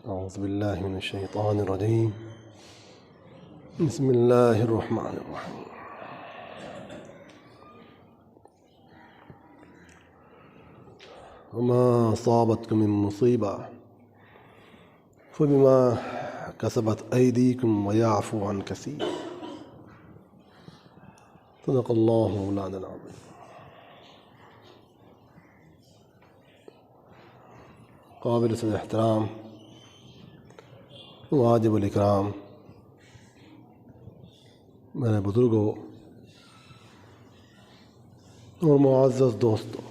أعوذ بالله من الشيطان الرجيم. بسم الله الرحمن الرحيم. وما أصابتكم من مصيبة فبما كسبت أيديكم ويعفو عن كثير. صدق الله مولانا العظيم. قابل الاحترام واجب الاکرام میرے بزرگوں اور معزز دوستوں،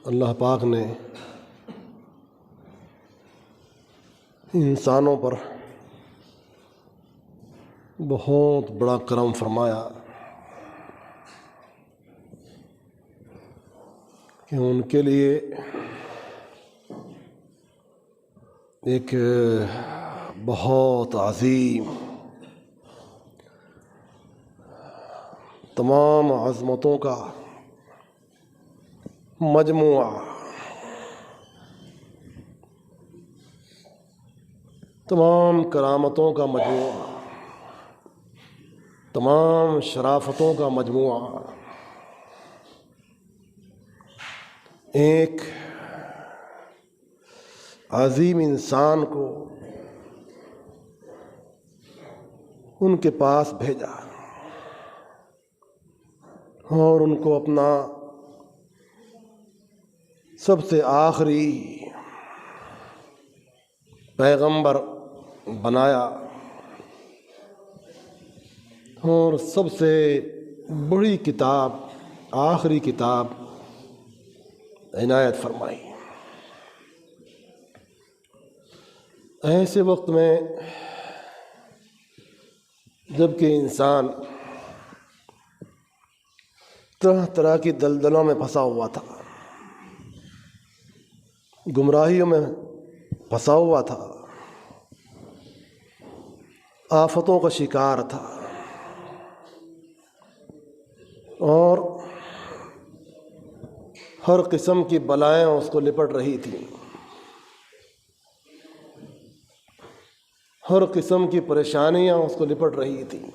اللہ پاک نے انسانوں پر بہت بڑا کرم فرمایا کہ ان کے لیے ایک بہت عظیم تمام عظمتوں کا مجموعہ، تمام کرامتوں کا مجموعہ، تمام شرافتوں کا مجموعہ ایک عظیم انسان کو ان کے پاس بھیجا اور ان کو اپنا سب سے آخری پیغمبر بنایا اور سب سے بڑی کتاب، آخری کتاب عنایت فرمائی۔ ایسے وقت میں جب کہ انسان طرح طرح کی دلدلوں میں پھنسا ہوا تھا، گمراہیوں میں پھنسا ہوا تھا، آفتوں کا شکار تھا اور ہر قسم کی بلائیں اس کو لپٹ رہی تھیں، ہر قسم کی پریشانیاں اس کو لپٹ رہی تھیں۔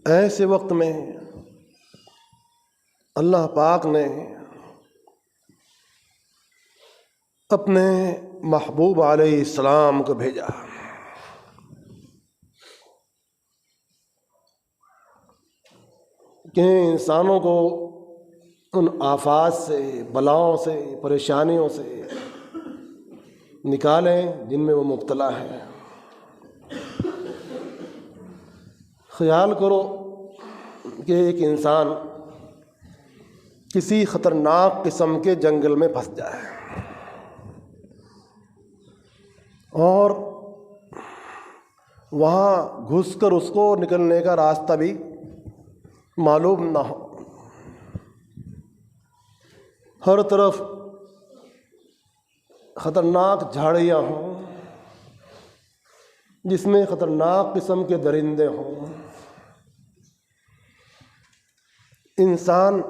ایسے وقت میں اللہ پاک نے اپنے محبوب علیہ السلام کو بھیجا کہ انسانوں کو ان آفات سے، بلاؤں سے، پریشانیوں سے نکالیں جن میں وہ مبتلا ہیں۔ خیال کرو کہ ایک انسان کسی خطرناک قسم کے جنگل میں پھنس جائے اور وہاں گھس کر اس کو نکلنے کا راستہ بھی معلوم نہ ہو، ہر طرف خطرناک جھاڑیاں ہوں جس میں خطرناک قسم کے درندے ہوں، انسان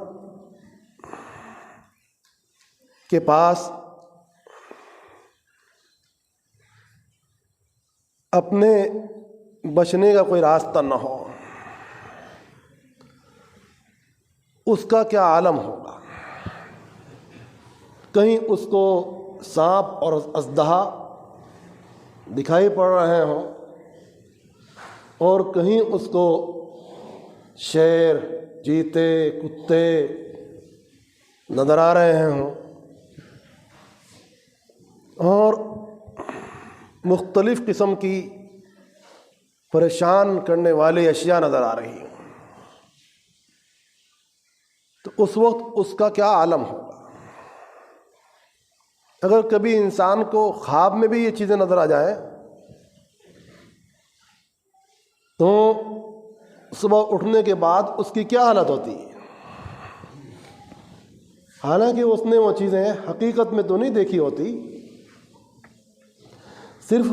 کے پاس اپنے بچنے کا کوئی راستہ نہ ہو، اس کا کیا عالم ہوگا؟ کہیں اس کو سانپ اور اژدہا دکھائی پڑ رہے ہوں اور کہیں اس کو شیر، چیتے، کتے نظر آ رہے ہوں اور مختلف قسم کی پریشان کرنے والی اشیاء نظر آ رہی ہوں، تو اس وقت اس کا کیا عالم ہوگا؟ اگر کبھی انسان کو خواب میں بھی یہ چیزیں نظر آ جائیں تو صبح اٹھنے کے بعد اس کی کیا حالت ہوتی ہے؟ حالانکہ اس نے وہ چیزیں حقیقت میں تو نہیں دیکھی ہوتی، صرف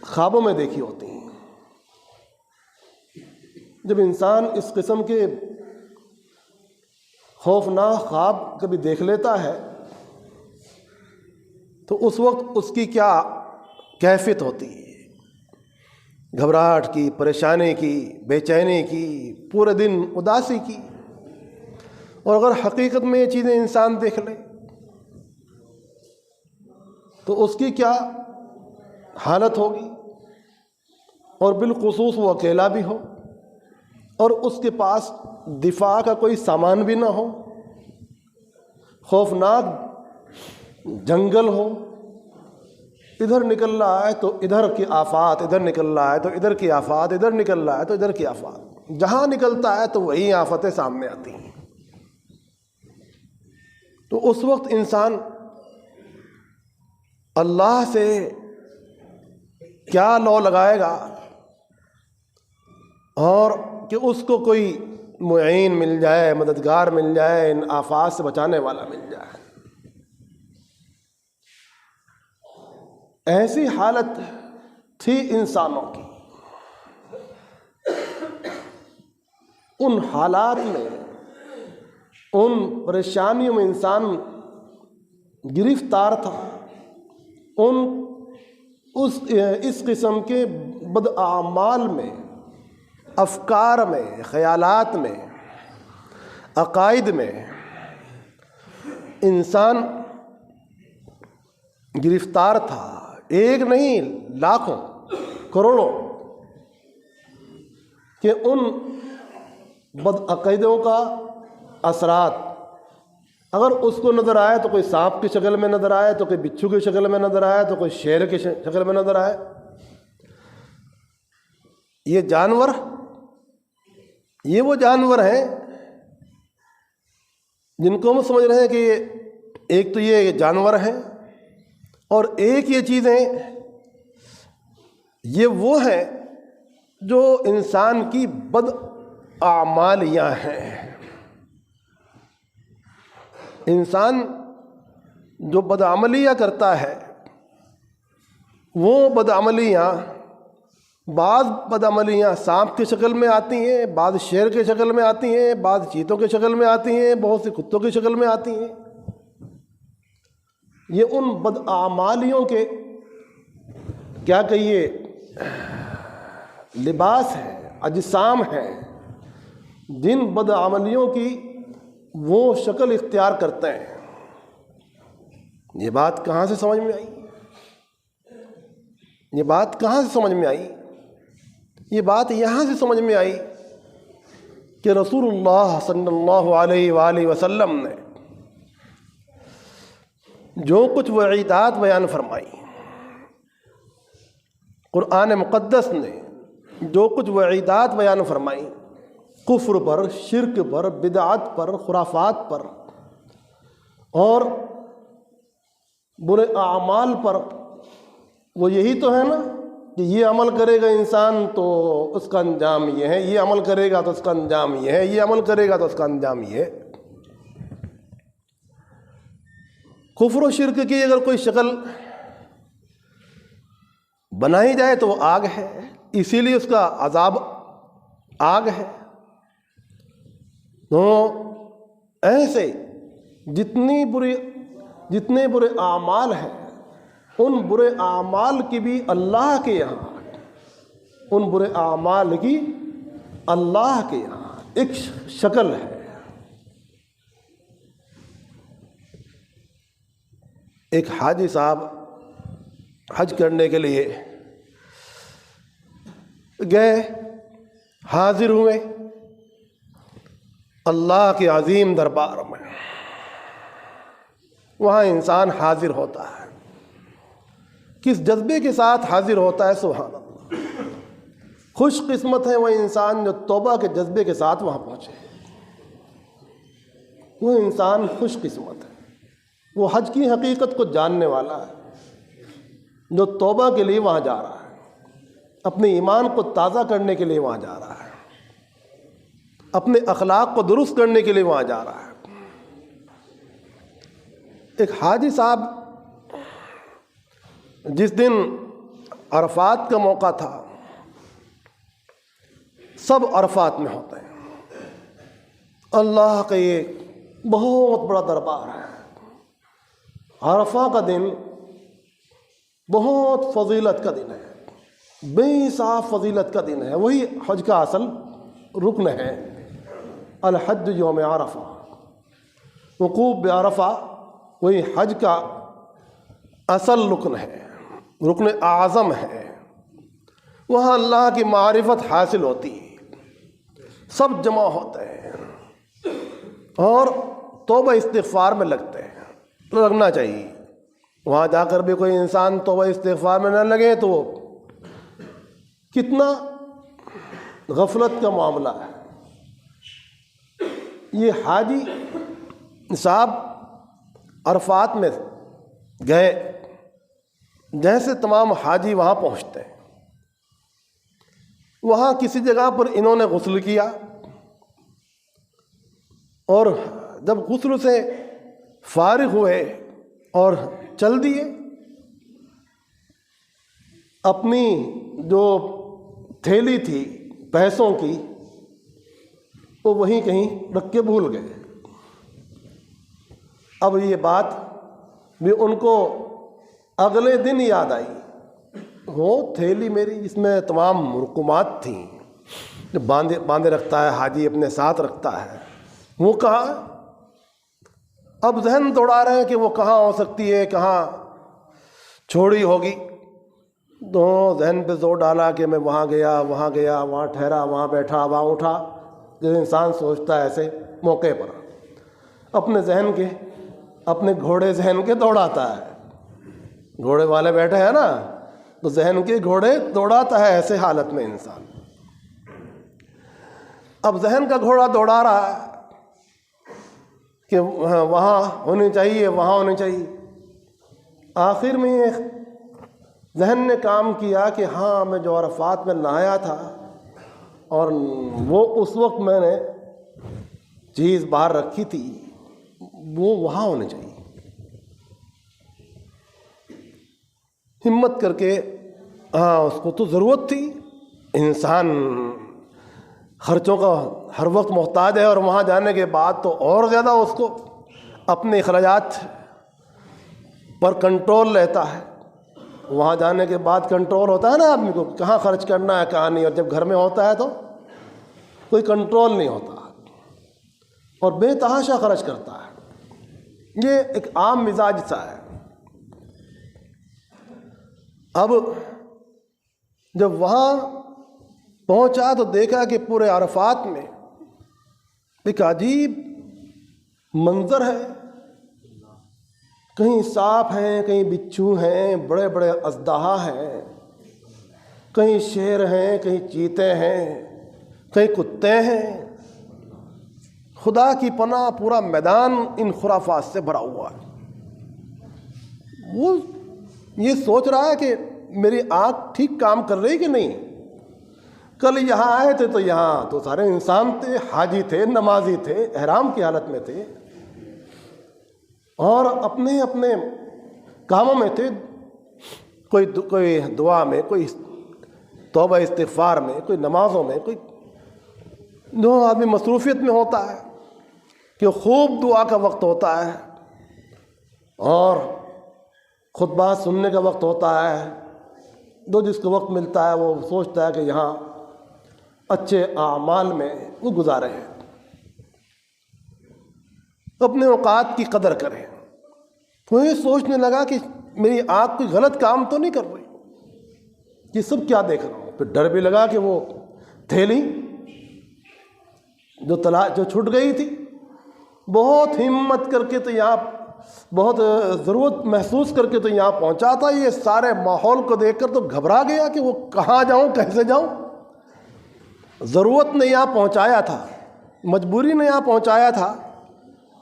خوابوں میں دیکھی ہوتی ہیں۔ جب انسان اس قسم کے خوفناک خواب کبھی دیکھ لیتا ہے تو اس وقت اس کی کیا کیفیت ہوتی ہے، گھبراہٹ کی، پریشانی کی، بے چینی کی، پورے دن اداسی کی۔ اور اگر حقیقت میں یہ چیزیں انسان دیکھ لے تو اس کی کیا حالت ہوگی، اور بالخصوص وہ اکیلا بھی ہو اور اس کے پاس دفاع کا کوئی سامان بھی نہ ہو، خوفناک جنگل ہو، ادھر نکل رہا ہے تو ادھر کی آفات، ادھر نکل رہا ہے تو ادھر کی آفات، ادھر نکل رہا ہے تو ادھر کی آفات، جہاں نکلتا ہے تو وہی آفتیں سامنے آتی ہیں۔ تو اس وقت انسان اللہ سے کیا لو لگائے گا، اور کہ اس کو کوئی معین مل جائے، مددگار مل جائے، ان آفات سے بچانے والا مل جائے۔ ایسی حالت تھی انسانوں کی۔ ان حالات میں، ان پریشانیوں میں انسان گرفتار تھا، اس قسم کے بداعمال میں، افکار میں، خیالات میں، عقائد میں انسان گرفتار تھا۔ ایک نہیں، لاکھوں، کروڑوں، کہ ان بدعقیدوں کا اثرات اگر اس کو نظر آئے تو کوئی سانپ کی شکل میں نظر آئے، تو کوئی بچھو کی شکل میں نظر آئے، تو کوئی شیر کی شکل میں نظر آئے۔ یہ جانور، یہ وہ جانور ہیں جن کو ہم سمجھ رہے ہیں کہ ایک تو یہ جانور ہیں، اور ایک یہ چیزیں یہ وہ ہیں جو انسان کی بد اعمالیاں ہیں۔ انسان جو بدعملیاں کرتا ہے، وہ بدعملیاں، بعض بدعملیاں سانپ کی شکل میں آتی ہیں، بعض شیر کی شکل میں آتی ہیں، بعض چیتوں کی شکل میں آتی ہیں، بہت سی کتوں کی شکل میں آتی ہیں۔ یہ ان بدعمالیوں کے کیا کہیے لباس ہے، اجسام ہے، جن بدعملیوں کی وہ شکل اختیار کرتے ہیں۔ یہ بات کہاں سے سمجھ میں آئی؟ یہ بات کہاں سے سمجھ میں آئی؟ یہ بات یہاں سے سمجھ میں آئی کہ رسول اللہ صلی اللہ علیہ وآلہ وسلم نے جو کچھ وعیدات بیان فرمائی، قرآن مقدس نے جو کچھ وعیدات بیان فرمائی، کفر پر، شرک پر، بدعت پر، خرافات پر اور برے اعمال پر، وہ یہی تو ہے نا کہ یہ عمل کرے گا انسان تو اس کا انجام یہ ہے، یہ عمل کرے گا تو اس کا انجام یہ ہے، یہ عمل کرے گا تو اس کا انجام یہ ہے۔ کفر و شرک کی اگر کوئی شکل بنائی جائے تو وہ آگ ہے، اسی لیے اس کا عذاب آگ ہے۔ تو ایسے جتنے برے اعمال ہیں، ان برے اعمال کی بھی اللہ کے یہاں، ان برے اعمال کی اللہ کے یہاں ایک شکل ہے۔ ایک حاجی صاحب حج کرنے کے لیے گئے، حاضر ہوئے اللہ کے عظیم دربار میں۔ وہاں انسان حاضر ہوتا ہے، کس جذبے کے ساتھ حاضر ہوتا ہے، سبحان اللہ۔ خوش قسمت ہے وہ انسان جو توبہ کے جذبے کے ساتھ وہاں پہنچے، وہ انسان خوش قسمت ہے، وہ حج کی حقیقت کو جاننے والا ہے، جو توبہ کے لیے وہاں جا رہا ہے، اپنے ایمان کو تازہ کرنے کے لیے وہاں جا رہا ہے، اپنے اخلاق کو درست کرنے کے لیے وہاں جا رہا ہے۔ ایک حاجی صاحب جس دن عرفات کا موقع تھا، سب عرفات میں ہوتے ہیں، اللہ کا یہ بہت بڑا دربار ہے۔ عرفہ کا دن بہت فضیلت کا دن ہے، بے حساب فضیلت کا دن ہے، وہی حج کا اصل رکن ہے۔ الحج یوم عرفہ، وقوف بعرفہ وہی حج کا اصل رکن ہے، رکن اعظم ہے۔ وہاں اللہ کی معرفت حاصل ہوتی ہے، سب جمع ہوتے ہیں اور توبہ استغفار میں لگتے ہیں، لگنا چاہیے۔ وہاں جا کر بھی کوئی انسان توبہ استغفار میں نہ لگے تو کتنا غفلت کا معاملہ ہے۔ یہ حاجی صاحب عرفات میں گئے، جیسے تمام حاجی وہاں پہنچتے ہیں، وہاں کسی جگہ پر انہوں نے غسل کیا، اور جب غسل سے فارغ ہوئے اور چل دیے، اپنی جو تھیلی تھی پیسوں کی وہ وہیں کہیں رکھ کے بھول گئے۔ اب یہ بات بھی ان کو اگلے دن یاد آئی، وہ تھیلی میری جس میں تمام رقومات تھیں جو باندھے رکھتا ہے حاجی، اپنے ساتھ رکھتا ہے، وہ کہاں؟ اب ذہن دوڑا رہے ہیں کہ وہ کہاں ہو سکتی ہے، کہاں چھوڑی ہوگی۔ تو ذہن پہ زور ڈالا کہ میں وہاں گیا، وہاں ٹھہرا، وہاں بیٹھا، وہاں اٹھا۔ جب انسان سوچتا ہے ایسے موقع پر، اپنے ذہن کے، اپنے گھوڑے ذہن کے دوڑاتا ہے، گھوڑے والے بیٹھے ہیں نا، تو ذہن کے گھوڑے دوڑاتا ہے ایسے حالت میں انسان۔ اب ذہن کا گھوڑا دوڑا رہا ہے کہ وہاں ہونی چاہیے، وہاں ہونی چاہیے۔ آخر میں ذہن نے کام کیا کہ ہاں میں جو عرفات میں نہایا تھا اور وہ اس وقت میں نے چیز باہر رکھی تھی، وہ وہاں ہونی چاہیے۔ ہمت کر کے، ہاں اس کو تو ضرورت تھی، انسان خرچوں کا ہر وقت محتاج ہے، اور وہاں جانے کے بعد تو اور زیادہ اس کو اپنے اخراجات پر کنٹرول رہتا ہے۔ وہاں جانے کے بعد کنٹرول ہوتا ہے نا آدمی کو، کہاں خرچ کرنا ہے کہاں نہیں، اور جب گھر میں ہوتا ہے تو کوئی کنٹرول نہیں ہوتا اور بے تحاشا خرچ کرتا ہے۔ یہ ایک عام مزاج سا ہے۔ اب جب وہاں پہنچا تو دیکھا کہ پورے عرفات میں ایک عجیب منظر ہے، کہیں سانپ ہیں، کہیں بچھو ہیں، بڑے بڑے اژدہا ہیں، کہیں شیر ہیں، کہیں چیتے ہیں، کہیں کتے ہیں۔ خدا کی پناہ پورا میدان ان خرافات سے بھرا ہوا ہے۔ وہ یہ سوچ رہا ہے کہ میری آنکھ ٹھیک کام کر رہی کہ نہیں۔ کل یہاں آئے تھے تو یہاں تو سارے انسان تھے، حاجی تھے، نمازی تھے، احرام کی حالت میں تھے اور اپنے اپنے کاموں میں تھے، کوئی دعا میں، کوئی توبہ استغفار میں، کوئی نمازوں میں، کوئی جو آدمی مصروفیت میں ہوتا ہے کہ خوب دعا کا وقت ہوتا ہے اور خطبہ سننے کا وقت ہوتا ہے، جو جس کو وقت ملتا ہے وہ سوچتا ہے کہ یہاں اچھے اعمال میں وہ گزارے ہیں، اپنے اوقات کی قدر کریں۔ تو یہ سوچنے لگا کہ میری آنکھ کوئی غلط کام تو نہیں کر رہی، یہ سب کیا دیکھ رہا ہوں۔ پھر ڈر بھی لگا کہ وہ تھیلی جو چھوٹ گئی تھی، بہت ہمت کر کے تو یہاں، بہت ضرورت محسوس کر کے تو یہاں پہنچا تھا۔ یہ سارے ماحول کو دیکھ کر تو گھبرا گیا کہ وہ کہاں جاؤں، کیسے جاؤں۔ ضرورت نے یہاں پہنچایا تھا، مجبوری نے یہاں پہنچایا تھا،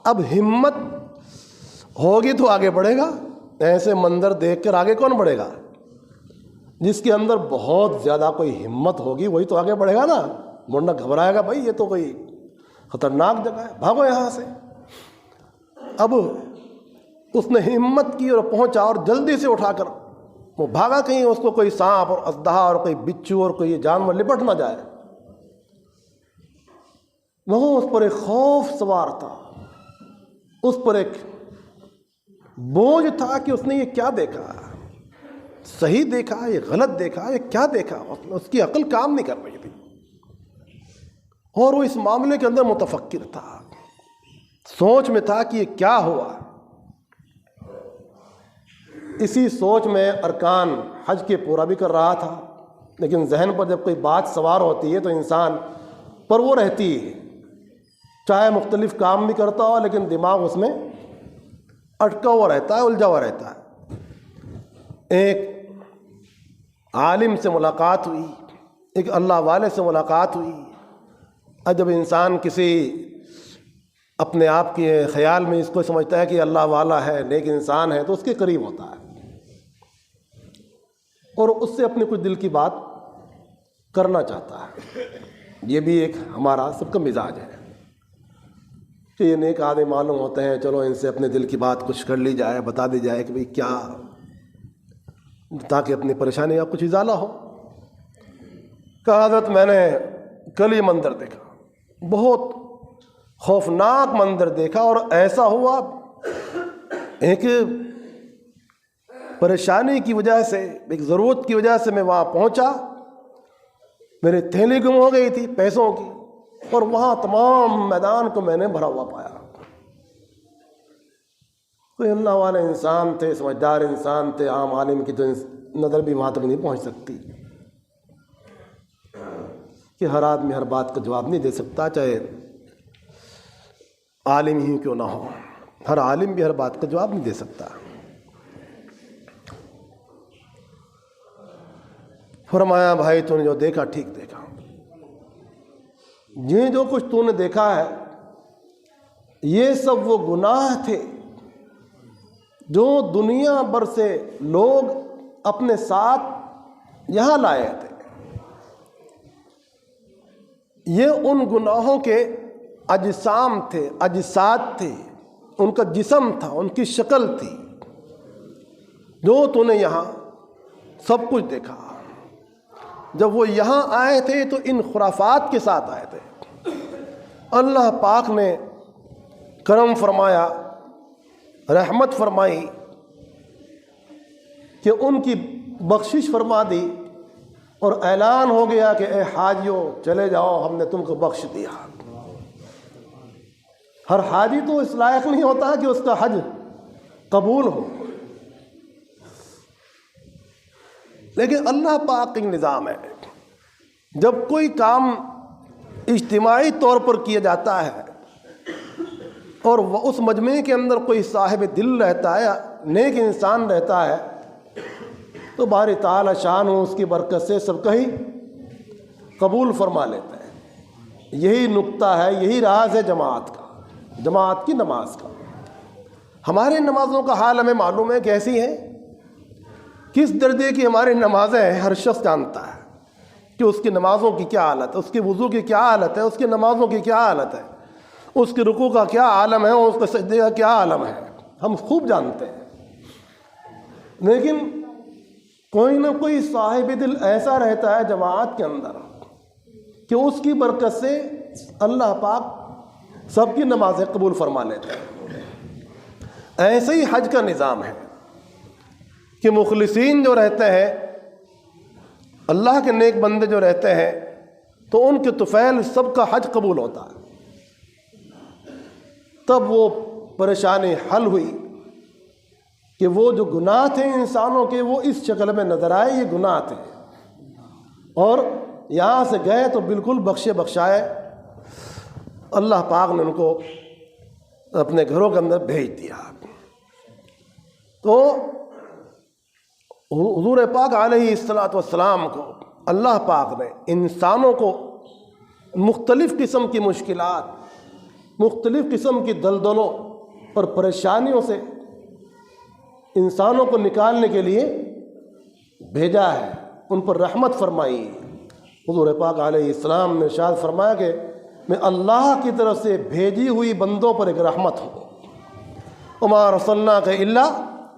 اب ہمت ہوگی تو آگے بڑھے گا۔ ایسے منظر دیکھ کر آگے کون بڑھے گا؟ جس کے اندر بہت زیادہ کوئی ہمت ہوگی وہی تو آگے بڑھے گا نا، ورنہ گھبرائے گا بھائی یہ تو کوئی خطرناک جگہ ہے، بھاگو یہاں سے۔ اب اس نے ہمت کی اور پہنچا اور جلدی سے اٹھا کر وہ بھاگا کہیں اس کو کوئی سانپ اور اژدہا اور کوئی بچھو اور کوئی جانور لپٹ نہ جائے، وہ اس پر ایک خوف سوار تھا، اس پر ایک بوجھ تھا کہ اس نے یہ کیا دیکھا، صحیح دیکھا، یہ غلط دیکھا، یہ کیا دیکھا، اس کی عقل کام نہیں کر رہی تھی، اور وہ اس معاملے کے اندر متفکر تھا، سوچ میں تھا کہ یہ کیا ہوا۔ اسی سوچ میں ارکان حج کے پورا بھی کر رہا تھا، لیکن ذہن پر جب کوئی بات سوار ہوتی ہے تو انسان پر وہ رہتی ہے، چاہے مختلف کام بھی کرتا ہو لیکن دماغ اس میں اٹکا ہوا رہتا ہے، الجھا ہوا رہتا ہے۔ ایک عالم سے ملاقات ہوئی، ایک اللہ والے سے ملاقات ہوئی۔ اب جب انسان کسی اپنے آپ کے خیال میں اس کو سمجھتا ہے کہ اللہ والا ہے، نیک انسان ہے، تو اس کے قریب ہوتا ہے اور اس سے اپنے کچھ دل کی بات کرنا چاہتا ہے۔ یہ بھی ایک ہمارا سب کا مزاج ہے کہ یہ نیک آدمی معلوم ہوتے ہیں، چلو ان سے اپنے دل کی بات کچھ کر لی جائے، بتا دی جائے کہ بھئی کیا، تاکہ اپنی پریشانی کا کچھ ازالہ ہو۔ کہا حضرت میں نے کل یہ منظر دیکھا، بہت خوفناک منظر دیکھا، اور ایسا ہوا ایک پریشانی کی وجہ سے، ایک ضرورت کی وجہ سے میں وہاں پہنچا، میری تھیلی گم ہو گئی تھی پیسوں کی، اور وہاں تمام میدان کو میں نے بھرا ہوا پایا۔ کوئی اللہ والے انسان تھے، سمجھدار انسان تھے، عام عالم کی تو نظر بھی وہاں تک نہیں پہنچ سکتی، کہ ہر آدمی ہر بات کا جواب نہیں دے سکتا، چاہے عالم ہی کیوں نہ ہو، ہر عالم بھی ہر بات کا جواب نہیں دے سکتا۔ فرمایا بھائی تو نے جو دیکھا ٹھیک دیکھا، یہ جو کچھ تو نے دیکھا ہے یہ سب وہ گناہ تھے جو دنیا بھر سے لوگ اپنے ساتھ یہاں لائے تھے، یہ ان گناہوں کے اجسام تھے، اجساد تھے، ان کا جسم تھا، ان کی شکل تھی، جو تو نے یہاں سب کچھ دیکھا۔ جب وہ یہاں آئے تھے تو ان خرافات کے ساتھ آئے تھے، اللہ پاک نے کرم فرمایا، رحمت فرمائی کہ ان کی بخشش فرما دی، اور اعلان ہو گیا کہ اے حاجیوں چلے جاؤ، ہم نے تم کو بخش دیا۔ ہر حاجی تو اس لائق نہیں ہوتا کہ اس کا حج قبول ہو، لیکن اللہ پاک کا نظام ہے، جب کوئی کام اجتماعی طور پر کیا جاتا ہے اور اس مجمع کے اندر کوئی صاحب دل رہتا ہے، نیک انسان رہتا ہے، تو باری تعالی شان ہو اس کی برکت سے سب کا ہی قبول فرما لیتا ہے۔ یہی نقطہ ہے، یہی راز ہے جماعت کا، جماعت کی نماز کا۔ ہماری نمازوں کا حال ہمیں معلوم ہے کیسی ہے، کس درجے کی ہماری نمازیں ہیں، ہر شخص جانتا ہے کہ اس کی نمازوں کی کیا حالت ہے، اس کے وضو کی کیا حالت ہے، اس کی نمازوں کی کیا حالت ہے، اس کے رکوع کا کیا عالم ہے، اور اس کے سجدے کا کیا عالم ہے، ہم خوب جانتے ہیں۔ لیکن کوئی نہ کوئی صاحب دل ایسا رہتا ہے جماعت کے اندر کہ اس کی برکت سے اللہ پاک سب کی نمازیں قبول فرما لیتے ہیں۔ ایسے ہی حج کا نظام ہے کہ مخلصین جو رہتے ہیں، اللہ کے نیک بندے جو رہتے ہیں، تو ان کے طفیل سب کا حج قبول ہوتا ہے۔ تب وہ پریشانی حل ہوئی کہ وہ جو گناہ تھے انسانوں کے، وہ اس شکل میں نظر آئے، یہ گناہ تھے، اور یہاں سے گئے تو بالکل بخشے بخشائے، اللہ پاک نے ان کو اپنے گھروں کے اندر بھیج دیا۔ تو حضور پاک علیہ الصلوۃ والسلام کو اللہ پاک نے انسانوں کو مختلف قسم کی مشکلات، مختلف قسم کی دلدلوں اور پریشانیوں سے انسانوں کو نکالنے کے لیے بھیجا ہے، ان پر رحمت فرمائی۔ حضور پاک علیہ السلام نے ارشاد فرمایا کہ میں اللہ کی طرف سے بھیجی ہوئی بندوں پر ایک رحمت ہوں، وما ارسلناک الا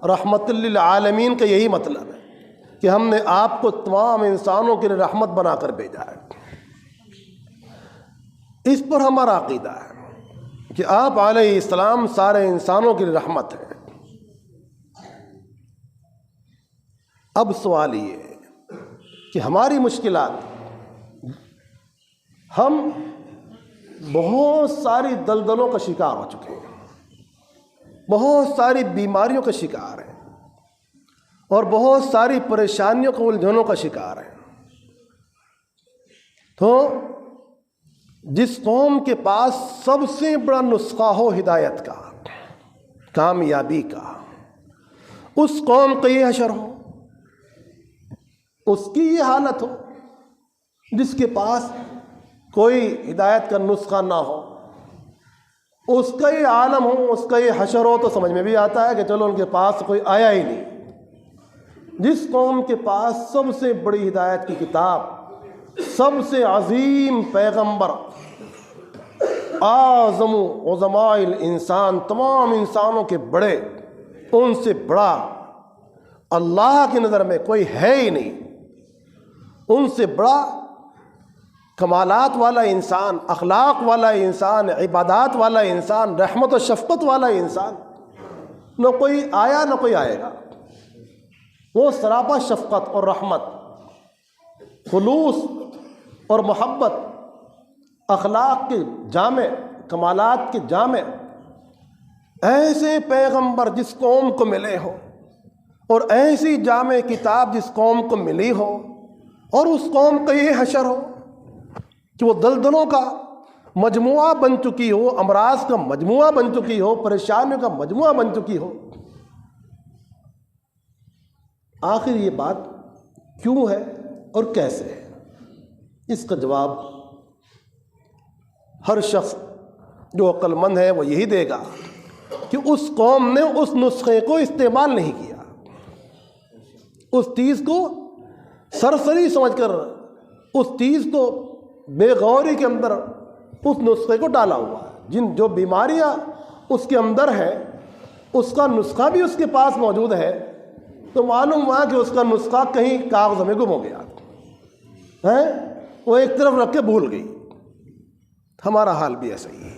رحمت للعالمین کا یہی مطلب ہے کہ ہم نے آپ کو تمام انسانوں کے لیے رحمت بنا کر بھیجا ہے۔ اس پر ہمارا عقیدہ ہے کہ آپ علیہ السلام سارے انسانوں کے لیے رحمت ہیں۔ اب سوال یہ ہے کہ ہماری مشکلات، ہم بہت ساری دلدلوں کا شکار ہو چکے ہیں، بہت ساری بیماریوں کا شکار ہیں، اور بہت ساری پریشانیوں کو الجھنوں کا شکار ہیں۔ تو جس قوم کے پاس سب سے بڑا نسخہ ہو ہدایت کا، کامیابی کا، اس قوم کا یہ حشر ہو، اس کی یہ حالت ہو۔ جس کے پاس کوئی ہدایت کا نسخہ نہ ہو، اس کا یہ عالم ہو، اس کا یہ حشر ہو، تو سمجھ میں بھی آتا ہے کہ چلو ان کے پاس کوئی آیا ہی نہیں۔ جس قوم کے پاس سب سے بڑی ہدایت کی کتاب، سب سے عظیم پیغمبر، اعظم عظماء الانسان، تمام انسانوں کے بڑے، ان سے بڑا اللہ کی نظر میں کوئی ہے ہی نہیں، ان سے بڑا کمالات والا انسان، اخلاق والا انسان، عبادات والا انسان، رحمت و شفقت والا انسان نہ کوئی آیا نہ کوئی آئے گا۔ وہ سراپا شفقت اور رحمت، خلوص اور محبت، اخلاق کے جامع، کمالات کے جامع، ایسے پیغمبر جس قوم کو ملے ہو، اور ایسی جامع کتاب جس قوم کو ملی ہو، اور اس قوم کا یہ حشر ہو کہ وہ دلدلوں کا مجموعہ بن چکی ہو، امراض کا مجموعہ بن چکی ہو، پریشانیوں کا مجموعہ بن چکی ہو۔ آخر یہ بات کیوں ہے اور کیسے ہے؟ اس کا جواب ہر شخص جو عقل مند ہے وہ یہی دے گا کہ اس قوم نے اس نسخے کو استعمال نہیں کیا، اس چیز کو سرسری سمجھ کر، اس چیز کو بے غوری کے اندر اس نسخے کو ڈالا ہوا ہے۔ جو بیماریاں اس کے اندر ہیں، اس کا نسخہ بھی اس کے پاس موجود ہے، تو معلوم ہوا کہ اس کا نسخہ کہیں کاغذ میں گم ہو گیا ہے، وہ ایک طرف رکھ کے بھول گئی۔ ہمارا حال بھی ایسا ہی ہے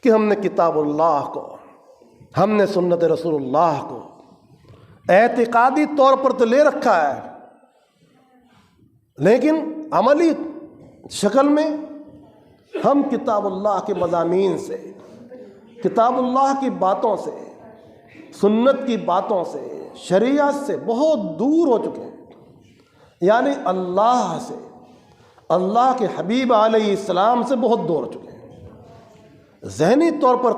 کہ ہم نے کتاب اللہ کو، ہم نے سنت رسول اللہ کو اعتقادی طور پر تو لے رکھا ہے، لیکن عملی شکل میں ہم کتاب اللہ کے مضامین سے، کتاب اللہ کی باتوں سے، سنت کی باتوں سے، شریعت سے بہت دور ہو چکے ہیں، یعنی اللہ سے، اللہ کے حبیب علیہ السلام سے بہت دور ہو چکے ہیں۔ ذہنی طور پر،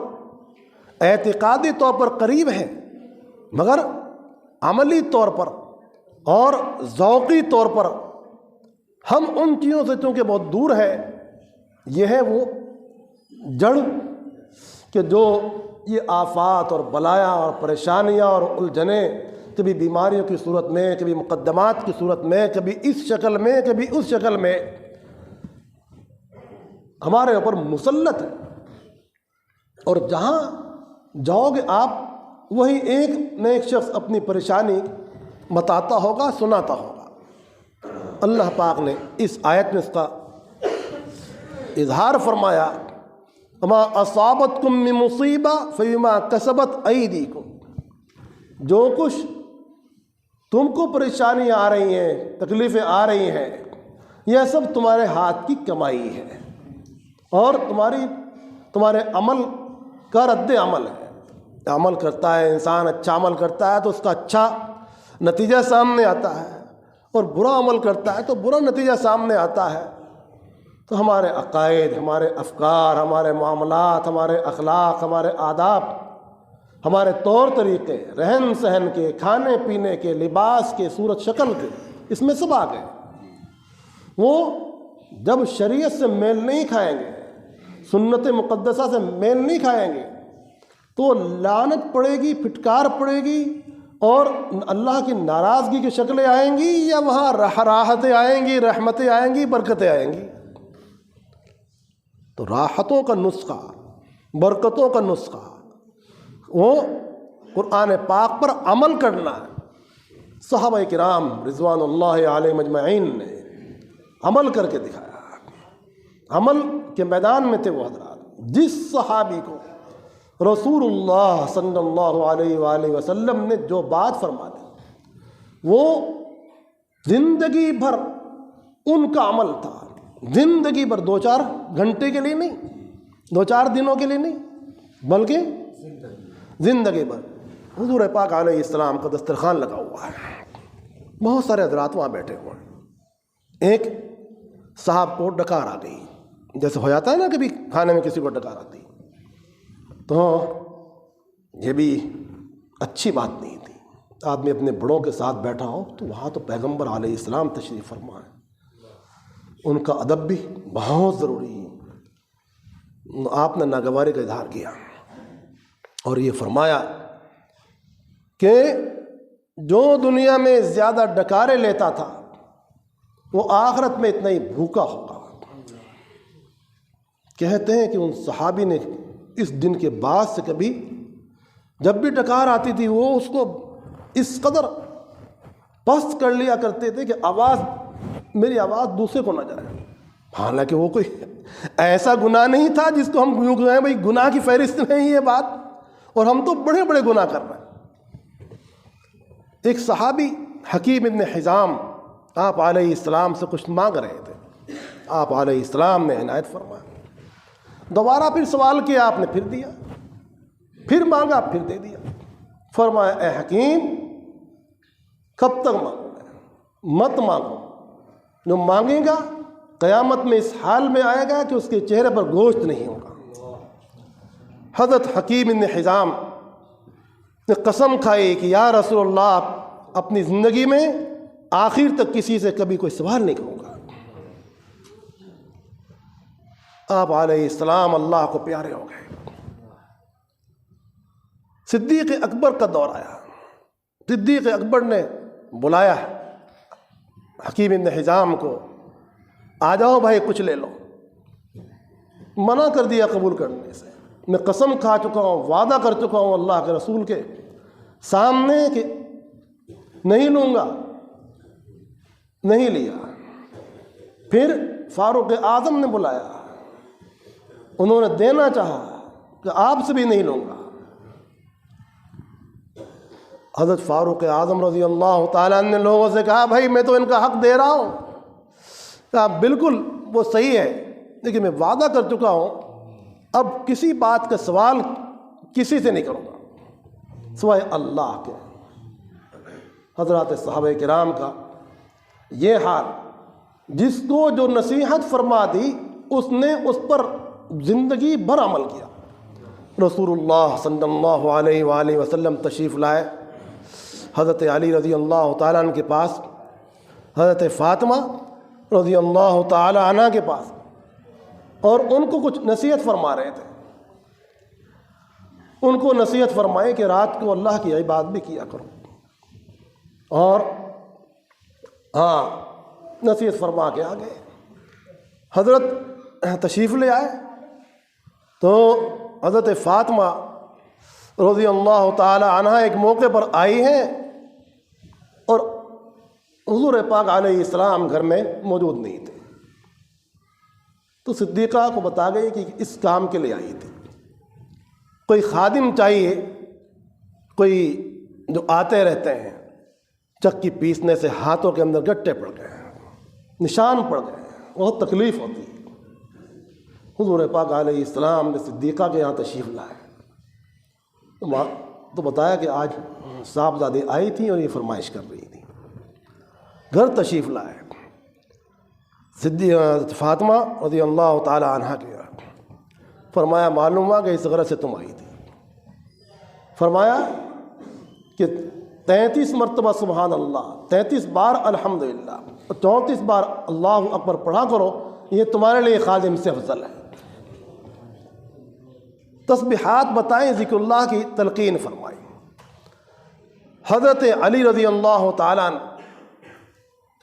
اعتقادی طور پر قریب ہیں، مگر عملی طور پر اور ذوقی طور پر ہم ان چیزوں سے چونکہ بہت دور ہے۔ یہ ہے وہ جڑ کہ جو یہ آفات اور بلایا اور پریشانیاں اور الجھنیں، کبھی بیماریوں کی صورت میں، کبھی مقدمات کی صورت میں، کبھی اس شکل میں، کبھی اس شکل میں ہمارے اوپر مسلط ہے، اور جہاں جاؤ گے آپ وہی ایک نہ ایک شخص اپنی پریشانی بتاتا ہوگا، سناتا ہوگا۔ اللہ پاک نے اس آیت میں اس کا اظہار فرمایا، وما اصابتکم من مصیبہ فبما کسبت ایدیکم، جو کچھ تم کو پریشانیاں آ رہی ہیں، تکلیفیں آ رہی ہیں، یہ سب تمہارے ہاتھ کی کمائی ہے، اور تمہارے عمل کا رد عمل ہے۔ عمل کرتا ہے انسان، اچھا عمل کرتا ہے تو اس کا اچھا نتیجہ سامنے آتا ہے، اور برا عمل کرتا ہے تو برا نتیجہ سامنے آتا ہے۔ تو ہمارے عقائد، ہمارے افکار، ہمارے معاملات، ہمارے اخلاق، ہمارے آداب، ہمارے طور طریقے، رہن سہن کے، کھانے پینے کے، لباس کے، صورت شکل کے، اس میں سب آ گئے۔ وہ جب شریعت سے میل نہیں کھائیں گے، سنت مقدسہ سے میل نہیں کھائیں گے، تو لعنت پڑے گی، پھٹکار پڑے گی، اور اللہ کی ناراضگی کی شکلیں آئیں گی، یا وہاں راحتیں آئیں گی، رحمتیں آئیں گی، برکتیں آئیں گی۔ تو راحتوں کا نسخہ، برکتوں کا نسخہ وہ قرآن پاک پر عمل کرنا ہے، صحابہ کرام رضوان اللہ علیہم اجمعین نے عمل کر کے دکھایا. عمل کے میدان میں تھے وہ حضرات. جس صحابی کو رسول اللہ صلی اللہ علیہ وآلہ وسلم نے جو بات فرما دی وہ زندگی بھر ان کا عمل تھا. زندگی بھر 2-4 گھنٹے کے لیے نہیں, 2-4 دنوں کے لیے نہیں, بلکہ زندگی بھر. حضور پاک علیہ السلام کا دسترخوان لگا ہوا ہے, بہت سارے حضرات وہاں بیٹھے ہوئے ہیں. ایک صاحب کو ڈکار آ گئی, جیسے ہو جاتا ہے نا کبھی کھانے میں کسی کو ڈکار آتی, تو یہ بھی اچھی بات نہیں تھی. آدمی اپنے بڑوں کے ساتھ بیٹھا ہو تو وہاں تو پیغمبر علیہ السلام تشریف فرما ہے, ان کا ادب بھی بہت ضروری ہے. آپ نے ناگواری کا اظہار کیا اور یہ فرمایا کہ جو دنیا میں زیادہ ڈکارے لیتا تھا وہ آخرت میں اتنا ہی بھوکا ہوگا. کہتے ہیں کہ ان صحابی نے اس دن کے بعد سے کبھی جب بھی ڈکار آتی تھی وہ اس کو اس قدر پست کر لیا کرتے تھے کہ میری آواز دوسرے کو نہ جائے. حالانکہ وہ کوئی ایسا گناہ نہیں تھا جس کو ہم یوں کہیں بھائی گناہ کی فہرست میں ہے یہ بات, اور ہم تو بڑے بڑے گناہ کر رہے ہیں. ایک صحابی حکیم ابن حزام آپ علیہ السلام سے کچھ مانگ رہے تھے. آپ علیہ السلام نے عنایت فرمایا. دوبارہ پھر سوال کیا, آپ نے پھر دیا, پھر مانگا, پھر دے دیا. فرمایا اے حکیم کب تک مانگو گے, مت مانگو. جو مانگے گا قیامت میں اس حال میں آئے گا کہ اس کے چہرے پر گوشت نہیں ہوگا. حضرت حکیم بن حزام نے قسم کھائی کہ یا رسول اللہ اپنی زندگی میں آخر تک کسی سے کبھی کوئی سوال نہیں کروں گا. آپ علیہ السلام اللہ کو پیارے ہو گئے. صدیق اکبر کا دور آیا. صدیق اکبر نے بلایا حکیم بن حزام کو, آ جاؤ بھائی کچھ لے لو. منع کر دیا قبول کرنے سے. میں قسم کھا چکا ہوں, وعدہ کر چکا ہوں اللہ کے رسول کے سامنے کہ نہیں لوں گا. نہیں لیا. پھر فاروق اعظم نے بلایا, انہوں نے دینا چاہا کہ آپ سے بھی نہیں لوں گا. حضرت فاروق اعظم رضی اللہ تعالیٰ نے لوگوں سے کہا بھائی میں تو ان کا حق دے رہا ہوں. کہا بالکل وہ صحیح ہے, لیکن میں وعدہ کر چکا ہوں اب کسی بات کا سوال کسی سے نہیں کروں گا سوائے اللہ کے. حضرات صحابہ کرام کا یہ حال, جس کو جو نصیحت فرما دی اس نے اس پر زندگی بھر عمل کیا. رسول اللہ صلی اللہ علیہ وآلہ وسلم تشریف لائے حضرت علی رضی اللہ تعالیٰ عنہ کے پاس, حضرت فاطمہ رضی اللہ تعالیٰ عنہ کے پاس, اور ان کو کچھ نصیحت فرما رہے تھے. ان کو نصیحت فرمائے کہ رات کو اللہ کی عبادت بھی کیا کرو. اور نصیحت فرما کے آ گئے. حضرت تشریف لے آئے تو حضرت فاطمہ رضی اللہ تعالی عنہ ایک موقع پر آئی ہیں اور حضور پاک علیہ السلام گھر میں موجود نہیں تھے. تو صدیقہ کو بتا گئی کہ اس کام کے لیے آئی تھی. کوئی خادم چاہیے, کوئی جو آتے رہتے ہیں, چکی پیسنے سے ہاتھوں کے اندر گٹے پڑ گئے, نشان پڑ گئے, بہت تکلیف ہوتی ہے. حضور پاک علیہ السلام نے صدیقہ کے یہاں تشریف لائے تو بتایا کہ آج صاحبزادی آئی تھی اور یہ فرمائش کر رہی تھی. گھر تشریف لائے فاطمہ رضی اللہ تعالی عنہ کے. فرمایا معلوم ہوا کہ اس غرض سے تم آئی تھی. فرمایا کہ 33 مرتبہ سبحان اللہ, 33 بار الحمدللہ, 34 بار اللہ اکبر پڑھا کرو, یہ تمہارے لیے خادم سے افضل ہے. تسبیحات بتائیں, ذکر اللہ کی تلقین فرمائی. حضرت علی رضی اللہ تعالیٰ عنہ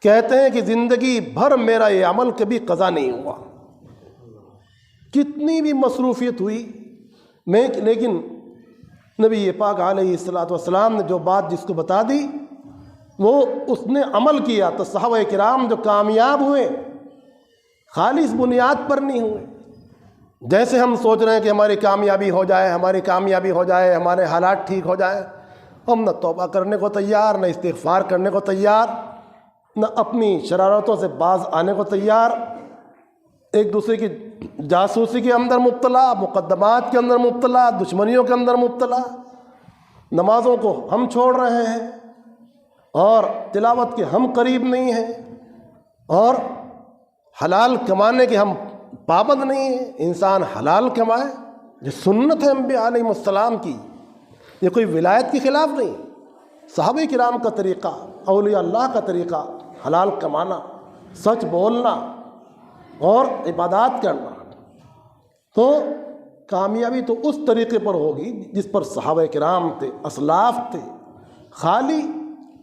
کہتے ہیں کہ زندگی بھر میرا یہ عمل کبھی قضا نہیں ہوا. کتنی بھی مصروفیت ہوئی لیکن نبی پاک علیہ الصلوۃ والسلام نے جو بات جس کو بتا دی وہ اس نے عمل کیا. تو صحابہ کرام جو کامیاب ہوئے خالص بنیاد پر نہیں ہوئے. جیسے ہم سوچ رہے ہیں کہ ہماری کامیابی ہو جائے، ہماری کامیابی ہو جائے، ہمارے حالات ٹھیک ہو جائیں، ہم نہ توبہ کرنے کو تیار، نہ استغفار کرنے کو تیار، نہ اپنی شرارتوں سے باز آنے کو تیار، ایک دوسرے کی جاسوسی کے اندر مبتلا، مقدمات کے اندر مبتلا، دشمنیوں کے اندر مبتلا. نمازوں کو ہم چھوڑ رہے ہیں اور تلاوت کے ہم قریب نہیں ہیں، اور حلال کمانے کے ہم پابند نہیں ہیں. انسان حلال کمائے، یہ سنت ہے انبیاء علیہ السلام کی، یہ کوئی ولایت کے خلاف نہیں. صحابہ کرام کا طریقہ، اولیاء اللہ کا طریقہ حلال کمانا، سچ بولنا اور عبادات کرنا. تو کامیابی تو اس طریقے پر ہوگی جس پر صحابہ کرام تھے، اسلاف تھے. خالی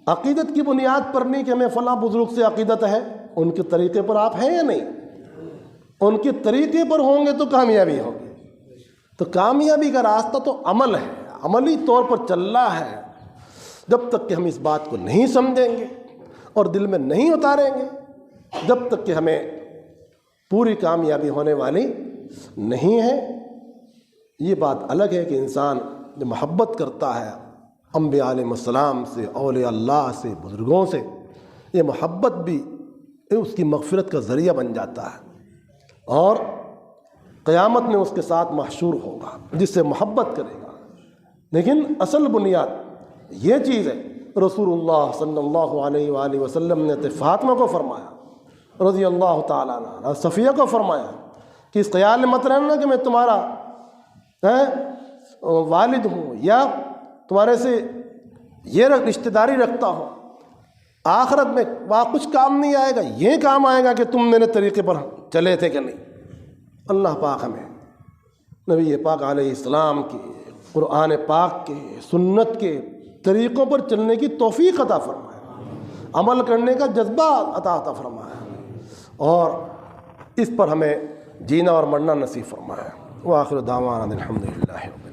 عقیدت کی بنیاد پر نہیں کہ ہمیں فلاں بزرگ سے عقیدت ہے، ان کے طریقے پر آپ ہیں یا نہیں؟ ان کے طریقے پر ہوں گے تو کامیابی ہوگی. تو کامیابی کا راستہ تو عمل ہے، عملی طور پر چلنا ہے. جب تک کہ ہم اس بات کو نہیں سمجھیں گے اور دل میں نہیں اتاریں گے، جب تک کہ ہمیں پوری کامیابی ہونے والی نہیں ہے. یہ بات الگ ہے کہ انسان جو محبت کرتا ہے انبیاء علیہ السلام سے، اولیاء اللہ سے، بزرگوں سے، یہ محبت بھی اس کی مغفرت کا ذریعہ بن جاتا ہے، اور قیامت میں اس کے ساتھ محشور ہوگا جس سے محبت کرے گا. لیکن اصل بنیاد یہ چیز ہے. رسول اللہ صلی اللہ علیہ وآلہ وسلم نے فاطمہ کو فرمایا رضی اللہ تعالیٰ عنہ، صفیہ کو فرمایا کہ اس خیال میں مت رہنا کہ میں تمہارا والد ہوں یا تمہارے سے یہ رشتہ داری رکھتا ہوں، آخرت میں وہاں کچھ کام نہیں آئے گا، یہ کام آئے گا کہ تم میرے طریقے پر چلے تھے کہ نہیں. اللہ پاک ہمیں نبی پاک علیہ السلام کی، قرآن پاک کے، سنت کے طریقوں پر چلنے کی توفیق عطا فرمائے، عمل کرنے کا جذبہ عطا فرمائے، اور اس پر ہمیں جینا اور مرنا نصیب فرمائے. وآخر دعوانا الحمد للہ.